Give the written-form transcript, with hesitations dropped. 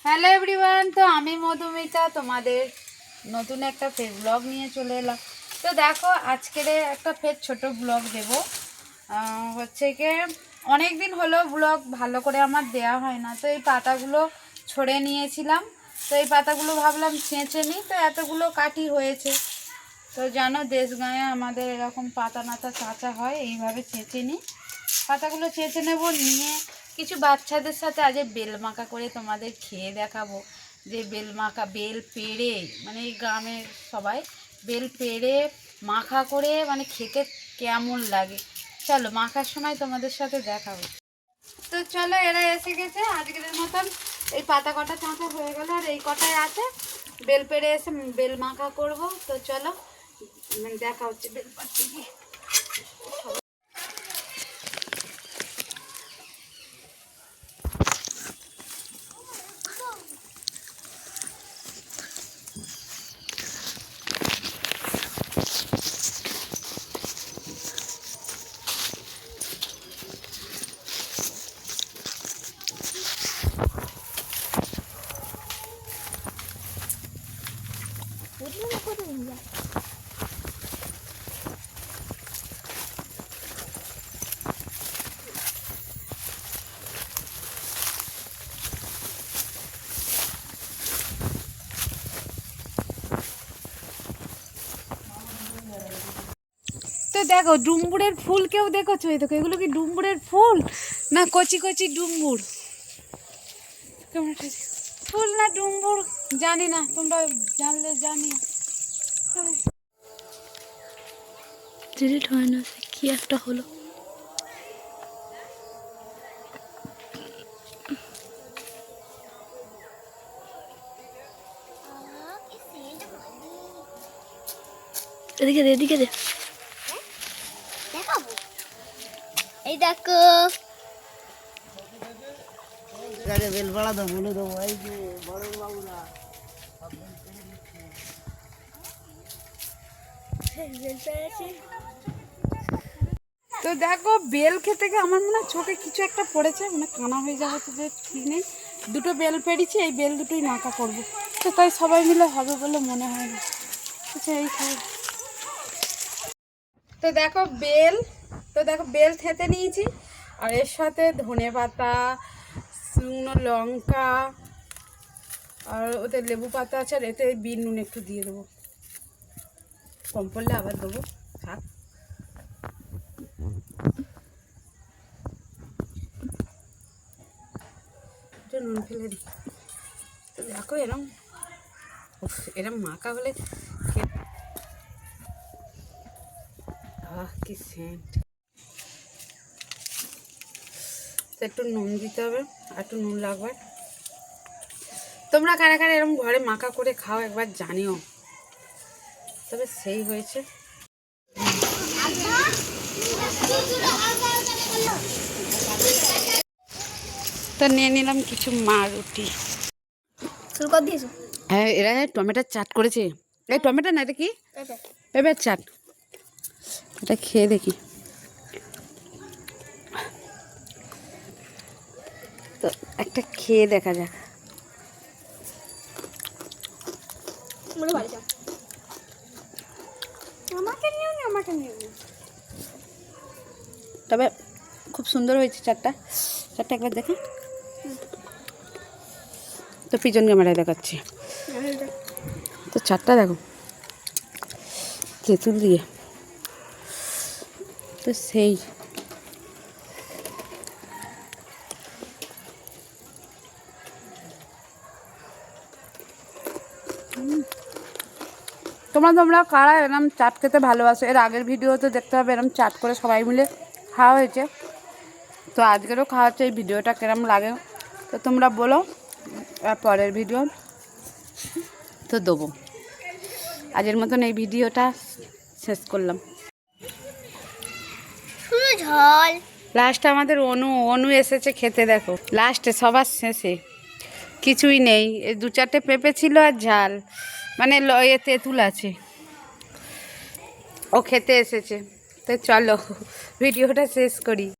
Hello everyone, তো আমি মধুমিতা তোমাদের নতুন একটা ফের ব্লগ নিয়ে চলে এলাম। তো দেখো আজকের একটা ফের ছোট ব্লগ দেব। হচ্ছে কি অনেক দিন হলো ব্লগ ভালো করে আমার দেয়া হয় না, তো এই পাতাগুলো ছড়ে নিয়েছিলাম। তো এই পাতাগুলো ভাবলাম ছেঁচে নিই, তো এতগুলো কাঠি হয়েছে। তো জানো দেশ গাঁয়ে আমাদের এরকম পাতা নাতা কাঁচা হয়, এইভাবে ছেঁচে নিই। পাতাগুলো ছেঁচে নেব, নিয়ে কিছু বাচ্চাদের সাথে আজ বেল মাখা করে তোমাদের খেয়ে দেখাবো। যে বেল মাখা, বেল পেড়ে, মানে এই গ্রামের সবাই বেল পেড়ে মাখা করে মানে খেতে কেমন লাগে, চলো মাখার সময় তোমাদের সাথে দেখাবো। তো চলো, এরা এসে গেছে। আজকের মতন এই পাতা কটা চাঁচা হয়ে গেল, আর এই কটাই আছে। বেল পেড়ে এসে বেল মাখা করব। তো চলো দেখা হচ্ছে বেল পাড়তে গিয়ে। তো দেখো ডুম্বুরের ফুল, কেউ দেখেছো? এই দেখো, এগুলো কি ডুম্বুরের ফুল না কচি কচি ডুম্বুর? ফুল না ডুম্বুর জানি না, তোমরা জানলে জানিও। ডিলিট হয় না, কি একটা হলো। এদিকে দে, এদিকে দে। দেখাবো, এই দেখো। বেল বাড়া দাও, বলে দেবো এই যে বড় বাবুরা। তো দেখো বেল খেতে গিয়ে আমার মনে হয় চোখে কিছু একটা পড়েছে, মানে কানা হয়ে যাওয়া তো যে ঠিক নেই। দুটো বেল পেড়েছি, এই বেল দুটোই নাকা করবো। তো তাই সবাই মিলে হবে বলে মনে হয় না। আচ্ছা এই খাবো। তো দেখো বেল থেতে নিয়েছি, আর এর সাথে ধনে পাতা, শুকনো লঙ্কা, আর ওতে লেবু পাতা আছে, আর এতে বিট নুন একটু দিয়ে দেবো। কম পড়লে আবার দেবো, থাক। নুন ফেলে দিই। তো দেখো এরম মাখা হলে কি সেন্ট। তো একটু নুন দিতে হবে, আর একটু নুন লাগবে। তোমরা কারা কারা এরকম ঘরে মাখা করে খাও একবার জানিও, তবে সেই হয়েছে। তো নিয়ে নিলাম কিছু মা রুটি। শুরু করে দিয়েছো? হ্যাঁ, এরা টমেটোর চাট করেছে। এই টমেটো না, এটা কি পেঁপের চাট। এটা খেয়ে দেখি। তো একটা খেয়ে দেখা যাক। তবে খুব সুন্দর হয়েছে চাটটা একবার দেখো। তো পিছন ক্যামেরায় দেখাচ্ছি। তো চাটটা দেখো, তেঁতুল দিয়ে। তো সেই তোমরা কারা এরম চাট খেতে ভালোবাসো? এর আগের ভিডিওতে দেখতে হবে এরম চাট করে সবাই মিলে খাওয়া হয়েছে। তো আজকেরও খাওয়া হচ্ছে। এই ভিডিওটা কিরম লাগে তো তোমরা বলো, আর পরের ভিডিও তো দেবো। আজের মতন এই ভিডিওটা শেষ করলাম। ঝাল লাস্টে আমাদের অনু এসেছে খেতে, দেখো লাস্টে সবার শেষে কিছুই নেই। এই 2-4টে পেঁপে ছিল আর ঝাল, মানে তেঁতুল আছে। ও খেতে এসেছে। তো চলো ভিডিওটা শেষ করি।